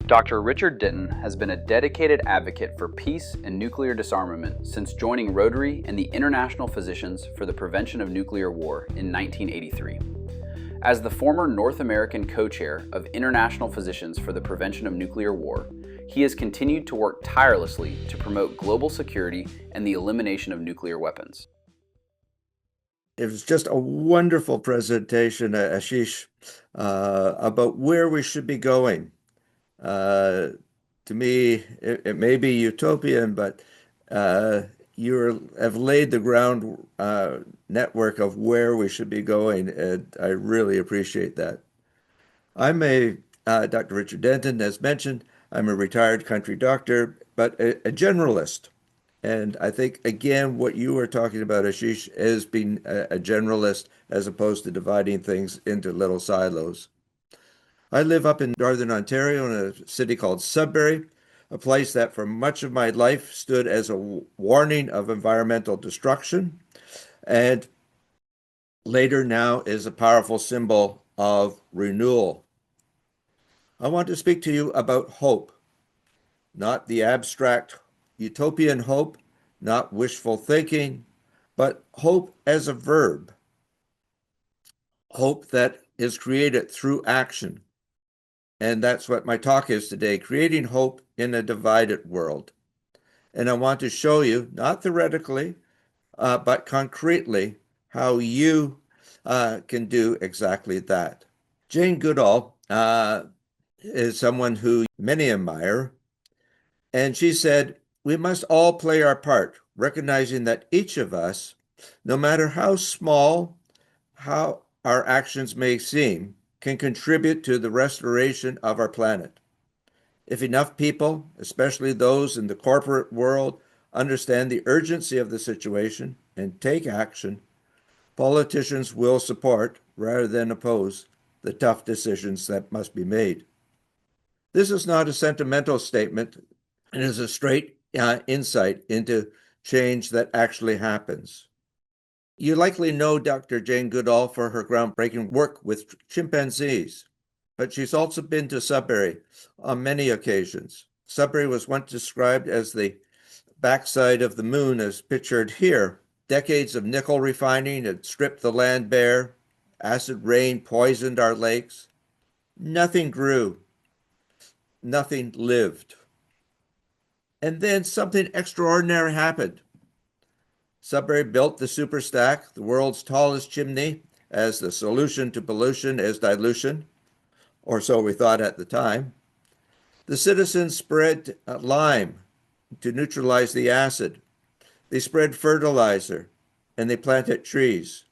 Dr. Richard Denton has been a dedicated advocate for peace and nuclear disarmament since joining Rotary and the International Physicians for the Prevention of Nuclear War in 1983. As the former North American co-chair of International Physicians for the Prevention of Nuclear War, he has continued to work tirelessly to promote global security and the elimination of nuclear weapons. It was just a wonderful presentation, Ashish, about where we should be going. To me, it may be utopian, but you have laid the ground network of where we should be going, and I really appreciate that. I'm Dr. Richard Denton, as mentioned. I'm a retired country doctor, but a generalist. And I think, again, what you were talking about, Ashish, is being a generalist as opposed to dividing things into little silos. I live up in Northern Ontario in a city called Sudbury, a place that for much of my life stood as a warning of environmental destruction and later now is a powerful symbol of renewal. I want to speak to you about hope, not the abstract utopian hope, not wishful thinking, but hope as a verb. Hope that is created through action. And that's what my talk is today, creating hope in a divided world. And I want to show you, not theoretically, but concretely, how you can do exactly that. Jane Goodall is someone who many admire. And she said, we must all play our part, recognizing that each of us, no matter how small, how our actions may seem, can contribute to the restoration of our planet. If enough people, especially those in the corporate world, understand the urgency of the situation and take action, politicians will support, rather than oppose, the tough decisions that must be made. This is not a sentimental statement. It is a straight insight into change that actually happens. You likely know Dr. Jane Goodall for her groundbreaking work with chimpanzees, but she's also been to Sudbury on many occasions. Sudbury was once described as the backside of the moon, as pictured here. Decades of nickel refining had stripped the land bare. Acid rain poisoned our lakes. Nothing grew. Nothing lived. And then something extraordinary happened. Sudbury built the superstack, the world's tallest chimney, as the solution to pollution is dilution, or so we thought at the time. The citizens spread lime to neutralize the acid. They spread fertilizer, and they planted trees.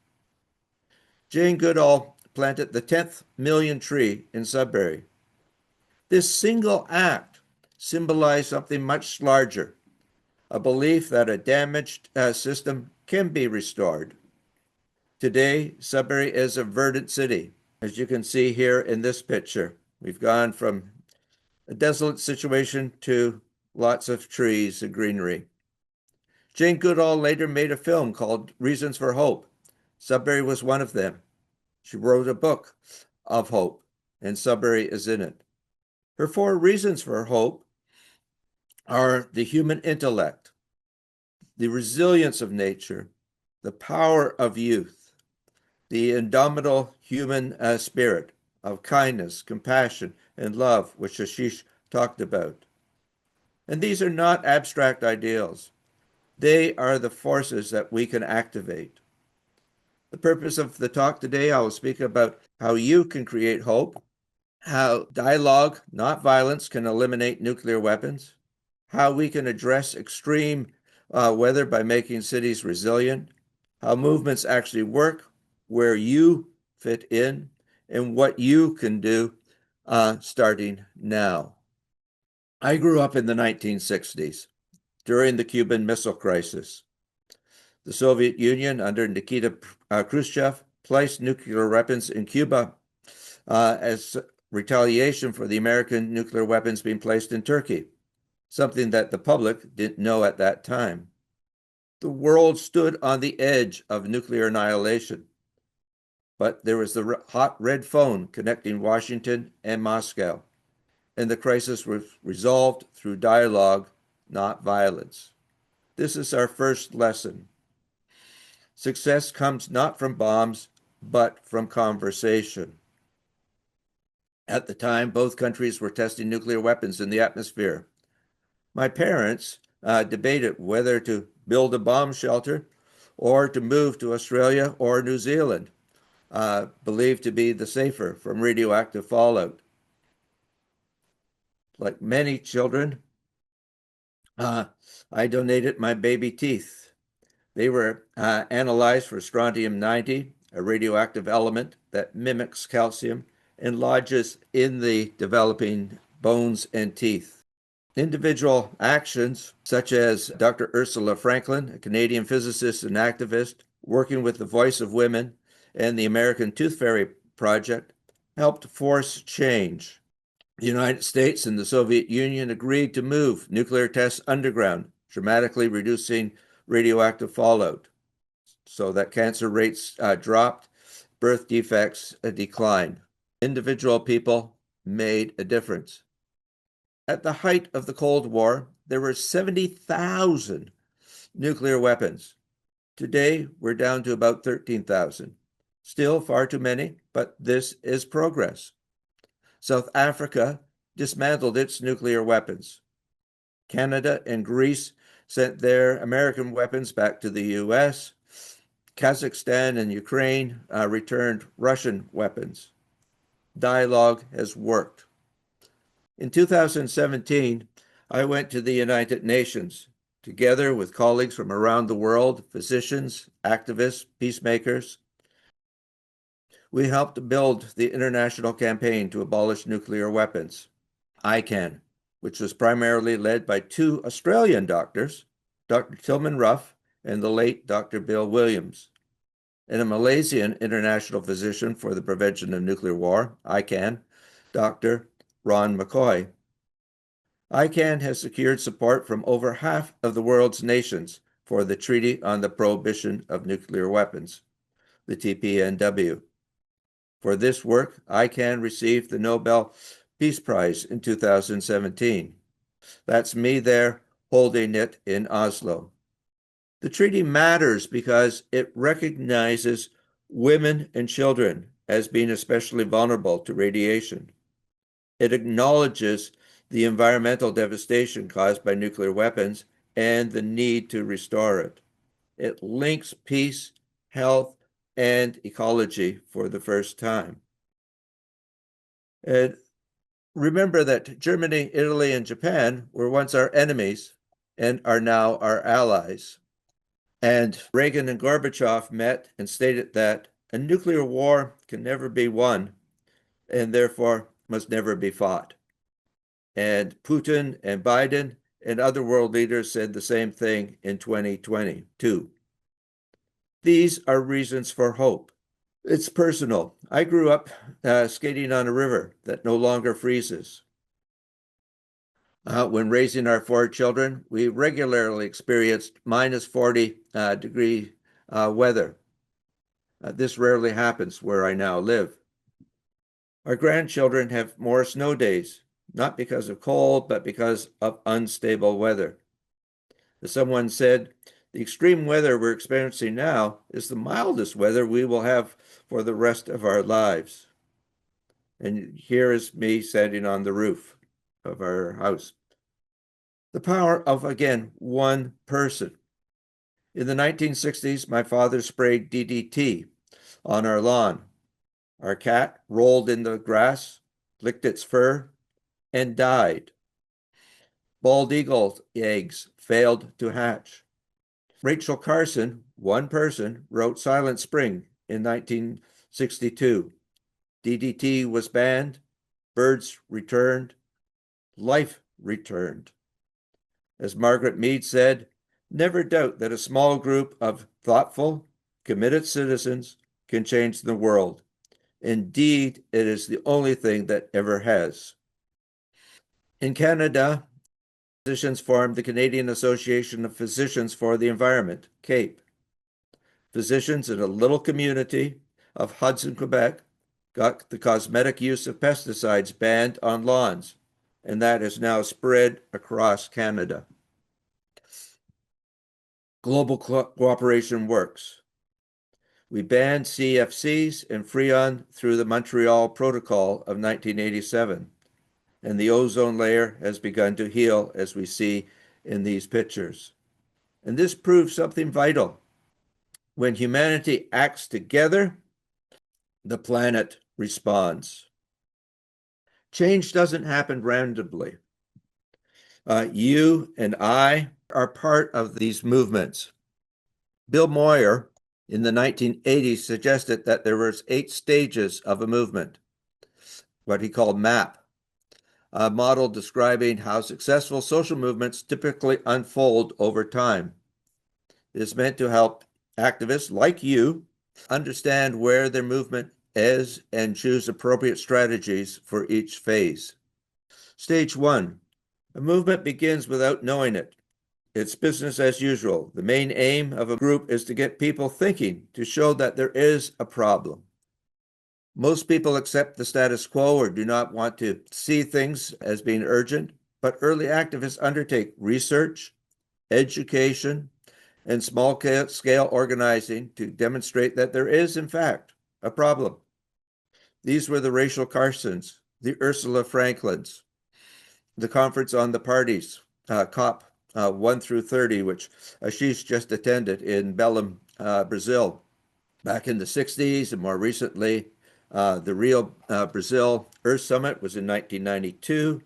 Jane Goodall planted the 10th million tree in Sudbury. This single act symbolized something much larger, a belief that a damaged system can be restored. Today, Sudbury is a verdant city, as you can see here in this picture. We've gone from a desolate situation to lots of trees and greenery. Jane Goodall later made a film called Reasons for Hope. Sudbury was one of them. She wrote a book of hope, and Sudbury is in it. Her 4 reasons for hope are the human intellect, the resilience of nature, the power of youth, the indomitable human spirit of kindness, compassion, and love, which Ashish talked about. And these are not abstract ideals. They are the forces that we can activate. The purpose of the talk today, I will speak about how you can create hope, how dialogue, not violence, can eliminate nuclear weapons, how we can address extreme weather by making cities resilient, how movements actually work, where you fit in, and what you can do starting now. I grew up in the 1960s during the Cuban Missile Crisis. The Soviet Union, under Nikita Khrushchev, placed nuclear weapons in Cuba as retaliation for the American nuclear weapons being placed in Turkey, something that the public didn't know at that time. The world stood on the edge of nuclear annihilation, but there was the hot red phone connecting Washington and Moscow. and the crisis was resolved through dialogue, not violence. This is our first lesson. Success comes not from bombs, but from conversation. At the time, both countries were testing nuclear weapons in the atmosphere. My parents debated whether to build a bomb shelter or to move to Australia or New Zealand, believed to be the safer from radioactive fallout. Like many children, I donated my baby teeth. They were analyzed for strontium-90, a radioactive element that mimics calcium and lodges in the developing bones and teeth. Individual actions, such as Dr. Ursula Franklin, a Canadian physicist and activist, working with the Voice of Women and the American Tooth Fairy Project, helped force change. The United States and the Soviet Union agreed to move nuclear tests underground, dramatically reducing radioactive fallout so that cancer rates dropped, birth defects declined. Individual people made a difference. At the height of the Cold War, there were 70,000 nuclear weapons. Today, we're down to about 13,000. Still far too many, but this is progress. South Africa dismantled its nuclear weapons. Canada and Greece sent their American weapons back to the US. Kazakhstan and Ukraine returned Russian weapons. Dialogue has worked. In 2017, I went to the United Nations, together with colleagues from around the world, physicians, activists, peacemakers. We helped build the international campaign to abolish nuclear weapons, ICAN, which was primarily led by two Australian doctors, Dr. Tilman Ruff and the late Dr. Bill Williams, and a Malaysian international physician for the prevention of nuclear war, ICAN, Dr. Ron McCoy. ICAN has secured support from over half of the world's nations for the Treaty on the Prohibition of Nuclear Weapons, the TPNW. For this work, ICAN received the Nobel Peace Prize in 2017. That's me there holding it in Oslo. The treaty matters because it recognizes women and children as being especially vulnerable to radiation. It acknowledges the environmental devastation caused by nuclear weapons and the need to restore it. It links peace, health, and ecology for the first time. And remember that Germany, Italy, and Japan were once our enemies and are now our allies. And Reagan and Gorbachev met and stated that a nuclear war can never be won and therefore must never be fought. And Putin and Biden and other world leaders said the same thing in 2022. These are reasons for hope. It's personal. I grew up skating on a river that no longer freezes. When raising our four children, we regularly experienced minus 40 degree weather. This rarely happens where I now live. Our grandchildren have more snow days, not because of cold, but because of unstable weather. As someone said, the extreme weather we're experiencing now is the mildest weather we will have for the rest of our lives. And here is me standing on the roof of our house. The power of, again, one person. In the 1960s, my father sprayed DDT on our lawn. Our cat rolled in the grass, licked its fur, and died. Bald eagle eggs failed to hatch. Rachel Carson, one person, wrote Silent Spring in 1962. DDT was banned, birds returned, life returned. As Margaret Mead said, never doubt that a small group of thoughtful, committed citizens can change the world. Indeed, it is the only thing that ever has. In Canada, physicians formed the Canadian Association of Physicians for the Environment, CAPE. Physicians in a little community of Hudson, Quebec, got the cosmetic use of pesticides banned on lawns. and that has now spread across Canada. Global cooperation works. We banned CFCs and Freon through the Montreal Protocol of 1987, and the ozone layer has begun to heal, as we see in these pictures. And this proves something vital. When humanity acts together, the planet responds. Change doesn't happen randomly. You and I are part of these movements. Bill Moyer in the 1980s suggested that there were 8 stages of a movement, what he called MAP, a model describing how successful social movements typically unfold over time. It is meant to help activists like you understand where their movement is and choose appropriate strategies for each phase. Stage 1. A movement begins without knowing it. It's business as usual. The main aim of a group is to get people thinking, to show that there is a problem. Most people accept the status quo or do not want to see things as being urgent, but early activists undertake research, education, and small-scale organizing to demonstrate that there is, in fact, a problem. These were the Rachel Carsons, the Ursula Franklins, the Conference on the Parties, COP 1 through 30, which Ashish just attended in Belém, Brazil, back in the 60s, and more recently, the Rio, Brazil Earth Summit was in 1992.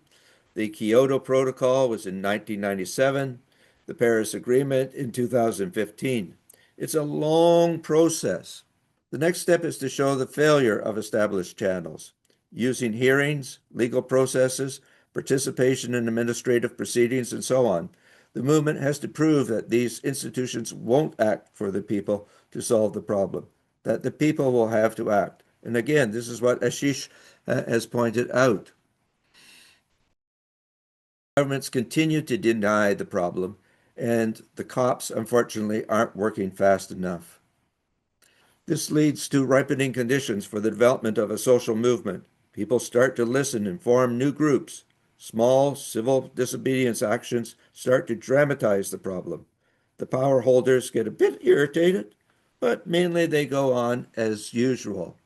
The Kyoto Protocol was in 1997. The Paris Agreement in 2015. It's a long process. The next step is to show the failure of established channels, using hearings, legal processes, participation in administrative proceedings, and so on. The movement has to prove that these institutions won't act for the people to solve the problem, that the people will have to act. And again, this is what Ashish has pointed out. Governments continue to deny the problem, and the cops, unfortunately, aren't working fast enough. This leads to ripening conditions for the development of a social movement. People start to listen and form new groups. Small civil disobedience actions start to dramatize the problem. The power holders get a bit irritated, but mainly they go on as usual.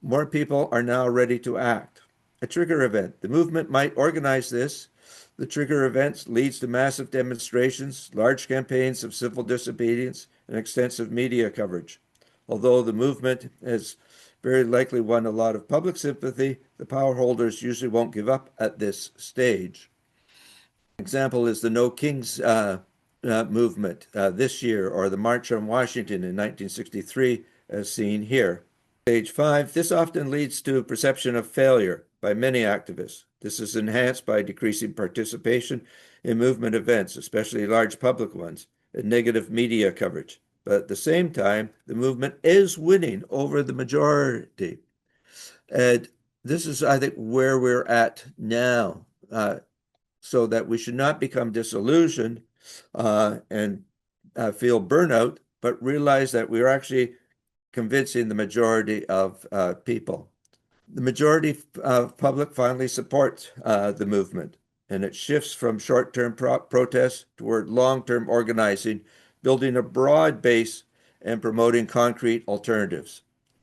More people are now ready to act. A trigger event. The movement might organize this. The trigger event leads to massive demonstrations, large campaigns of civil disobedience, and extensive media coverage. Although the movement has very likely won a lot of public sympathy, the power holders usually won't give up at this stage. An example is the No Kings movement this year, or the March on Washington in 1963, as seen here. Stage 5, this often leads to a perception of failure by many activists. This is enhanced by decreasing participation in movement events, especially large public ones, and negative media coverage. But at the same time, the movement is winning over the majority. And this is, I think, where we're at now, so that we should not become disillusioned and feel burnout, but realize that we're actually convincing the majority of people. The majority of public finally supports the movement, and it shifts from short-term protests toward long-term organizing, building a broad base and promoting concrete alternatives.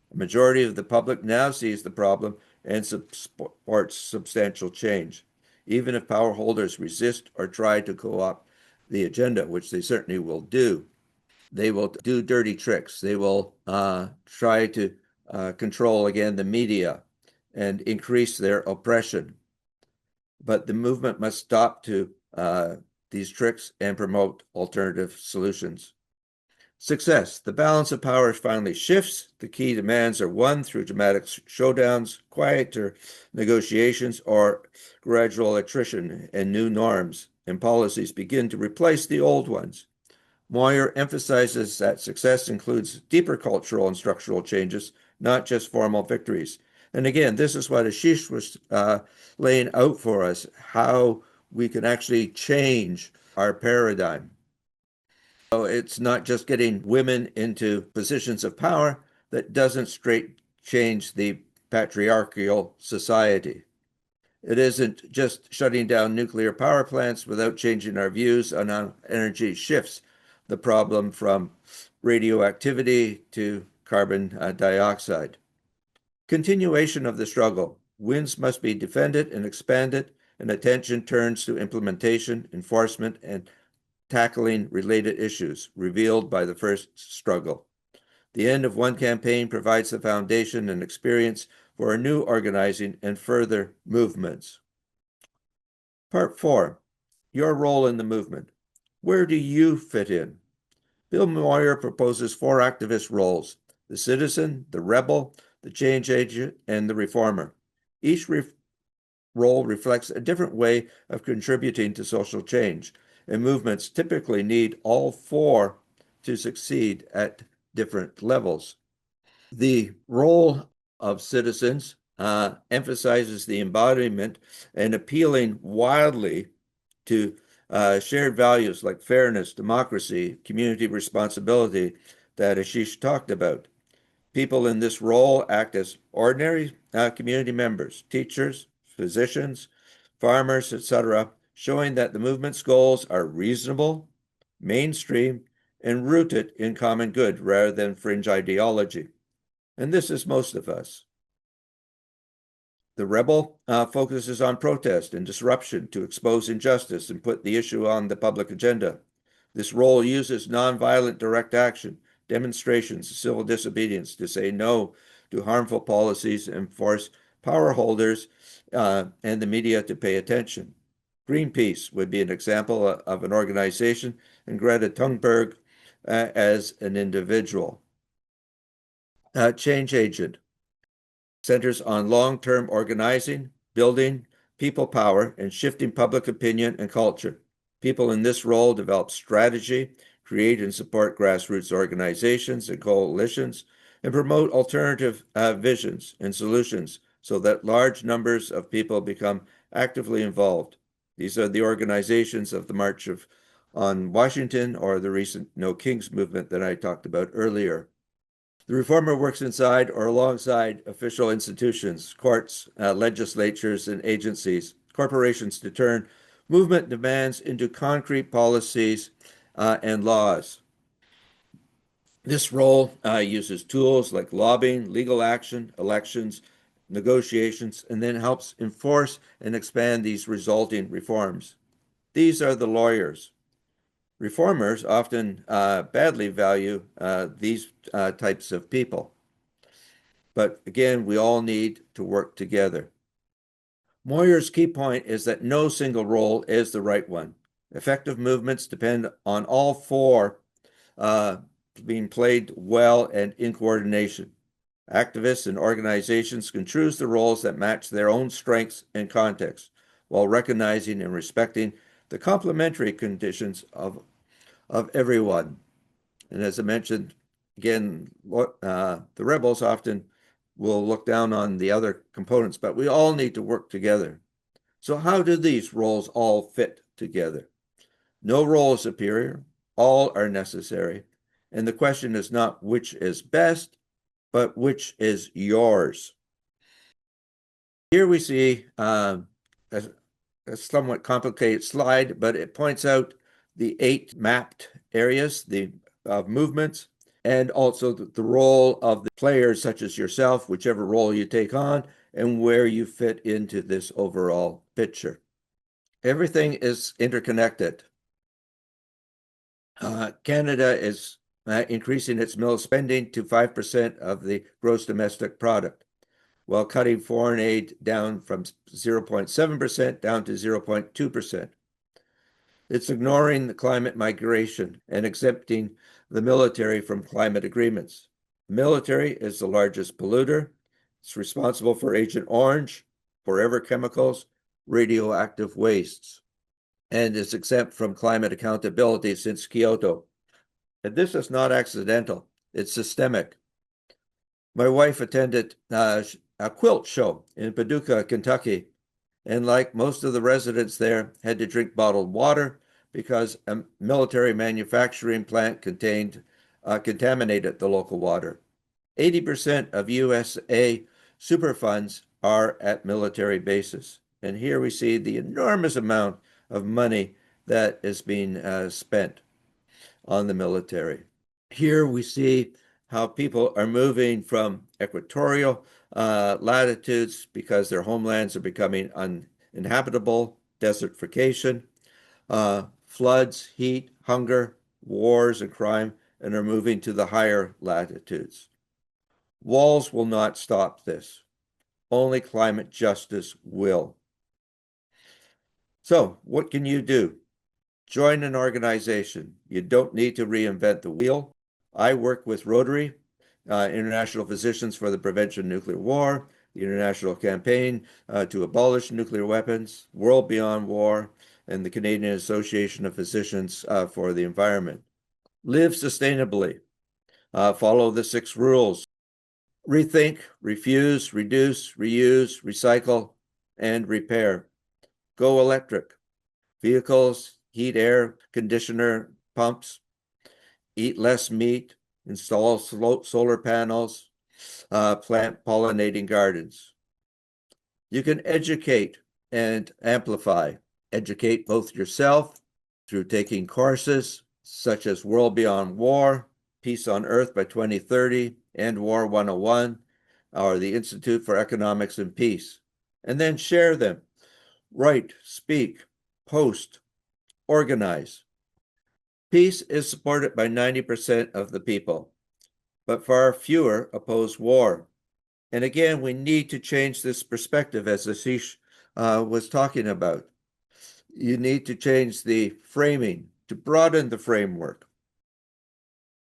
The majority of the public now sees the problem and supports substantial change, even if power holders resist or try to co-opt the agenda, which they certainly will do. They will do dirty tricks. They will try to control, again, the media and increase their oppression. But the movement must stop to these tricks and promote alternative solutions. Success. The balance of power finally shifts. The key demands are won through dramatic showdowns, quieter negotiations, or gradual attrition, and new norms and policies begin to replace the old ones. Moyer emphasizes that success includes deeper cultural and structural changes, not just formal victories. And again, this is what Ashish was laying out for us, how we can actually change our paradigm. So it's not just getting women into positions of power that doesn't straight change the patriarchal society. It isn't just shutting down nuclear power plants without changing our views on how energy shifts the problem from radioactivity to carbon dioxide. Continuation of the struggle. Winds must be defended and expanded, and attention turns to implementation, enforcement, and tackling related issues revealed by the first struggle. The end of one campaign provides the foundation and experience for a new organizing and further movements. Part 4. Your role in the movement. Where do you fit in? Bill Moyer proposes 4 activist roles: the citizen, the rebel, the change agent, and the reformer. Each role reflects a different way of contributing to social change, and movements typically need all 4 to succeed at different levels. The role of citizens emphasizes the embodiment and appealing wildly to shared values like fairness, democracy, community responsibility that Ashish talked about. People in this role act as ordinary community members, teachers, physicians, farmers, etc., showing that the movement's goals are reasonable, mainstream, and rooted in common good rather than fringe ideology. And this is most of us. The rebel focuses on protest and disruption to expose injustice and put the issue on the public agenda. This role uses nonviolent direct action, demonstrations, civil disobedience to say no to harmful policies and force power holders and the media to pay attention. Greenpeace would be an example of an organization, and Greta Thunberg as an individual. Change agent centers on long-term organizing, building people power, and shifting public opinion and culture. People in this role develop strategy, create and support grassroots organizations and coalitions, and promote alternative visions and solutions so that large numbers of people become actively involved. These are the organizations of the March on Washington or the recent No Kings movement that I talked about earlier. The reformer works inside or alongside official institutions, courts, legislatures, and agencies, corporations to turn movement demands into concrete policies and laws. This role uses tools like lobbying, legal action, elections, negotiations, and then helps enforce and expand these resulting reforms. These are the lawyers. Reformers often badly value these types of people. But again, we all need to work together. Moyer's key point is that no single role is the right one. Effective movements depend on all 4 being played well and in coordination. Activists and organizations can choose the roles that match their own strengths and context, while recognizing and respecting the complementary conditions of everyone. And as I mentioned, again, the rebels often will look down on the other components, but we all need to work together. So how do these roles all fit together? No role is superior, all are necessary. And the question is not which is best, but which is yours. Here we see a somewhat complicated slide, but it points out the 8 mapped areas of movements, and also the role of the players such as yourself, whichever role you take on, and where you fit into this overall picture. Everything is interconnected. Canada is increasing its mill spending to 5% of the gross domestic product, while cutting foreign aid down from 0.7% down to 0.2%. It's ignoring the climate migration and exempting the military from climate agreements. The military is the largest polluter. It's responsible for Agent Orange, forever chemicals, radioactive wastes, and is exempt from climate accountability since Kyoto. And this is not accidental, it's systemic. My wife attended a quilt show in Paducah, Kentucky, and like most of the residents there, had to drink bottled water because a military manufacturing plant contaminated the local water. 80% of USA super funds are at military bases. And here we see the enormous amount of money that is being spent on the military. Here we see how people are moving from equatorial latitudes because their homelands are becoming uninhabitable, desertification, floods, heat, hunger, wars, and crime, and are moving to the higher latitudes. Walls will not stop this. Only climate justice will. So, what can you do? Join an organization. You don't need to reinvent the wheel. I work with Rotary, International Physicians for the Prevention of Nuclear War, the International Campaign to Abolish Nuclear Weapons, World Beyond War, and the Canadian Association of Physicians for the Environment. Live sustainably. Follow the 6 rules. Rethink, refuse, reduce, reuse, recycle, and repair. Go electric. Vehicles, heat air conditioner pumps, eat less meat, install solar panels, plant pollinating gardens. You can educate and amplify. Educate both yourself through taking courses such as World Beyond War, Peace on Earth by 2030, and War 101, or the Institute for Economics and Peace. And then share them. Write, speak, post, organize. Peace is supported by 90% of the people, but far fewer oppose war. And again, we need to change this perspective, as Ashish was talking about. You need to change the framing to broaden the framework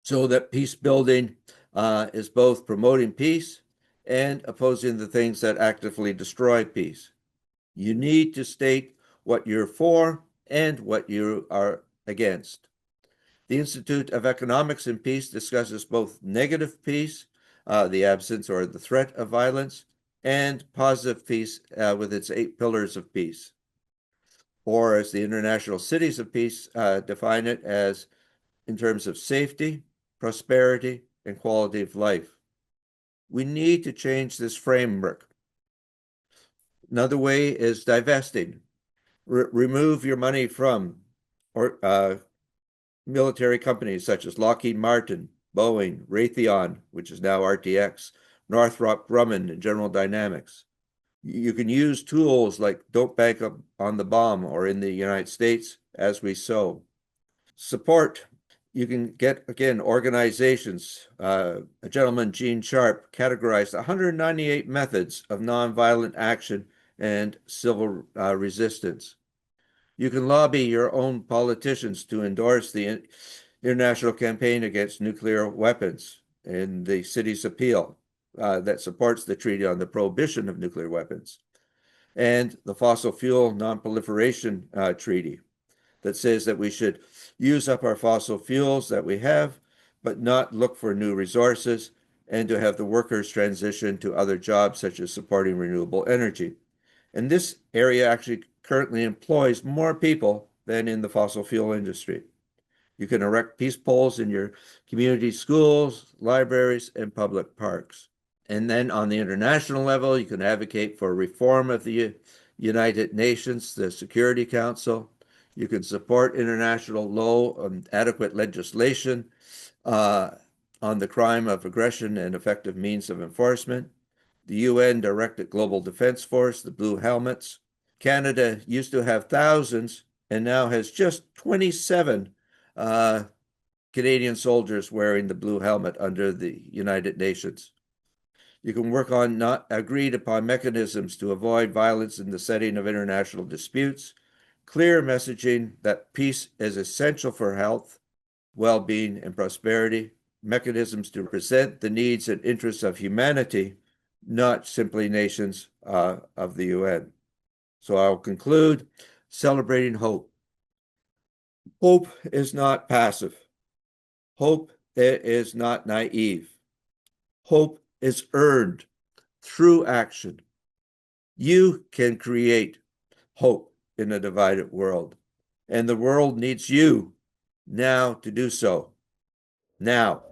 so that peace building is both promoting peace and opposing the things that actively destroy peace. You need to state what you're for and what you are against. The Institute of Economics and Peace discusses both negative peace, the absence or the threat of violence, and positive peace with its 8 pillars of peace. Or as the International Cities of Peace define it, as in terms of safety, prosperity, and quality of life. We need to change this framework. Another way is divesting. Remove your money from military companies such as Lockheed Martin, Boeing, Raytheon, which is now RTX, Northrop Grumman, and General Dynamics. You can use tools like Don't Bank on the Bomb or in the United States as we sow. Support. You can get, again, organizations. A gentleman, Gene Sharp, categorized 198 methods of nonviolent action and civil resistance. You can lobby your own politicians to endorse the International Campaign Against Nuclear Weapons and the city's appeal that supports the Treaty on the Prohibition of Nuclear Weapons, and the Fossil Fuel Non-Proliferation Treaty that says that we should use up our fossil fuels that we have, but not look for new resources, and to have the workers transition to other jobs such as supporting renewable energy. And this area actually currently employs more people than in the fossil fuel industry. You can erect peace poles in your community schools, libraries, and public parks. And then on the international level, you can advocate for reform of the United Nations, the Security Council. You can support international law and adequate legislation on the crime of aggression and effective means of enforcement. The UN directed Global Defense Force, the Blue Helmets. Canada used to have thousands and now has just 27 Canadian soldiers wearing the blue helmet under the United Nations. You can work on not agreed upon mechanisms to avoid violence in the setting of international disputes, clear messaging that peace is essential for health, well-being, and prosperity, mechanisms to represent the needs and interests of humanity, not simply nations of the UN. So I'll conclude celebrating hope. Hope is not passive. Hope is not naive. Hope is earned through action. You can create hope in a divided world, and the world needs you now to do so. Now.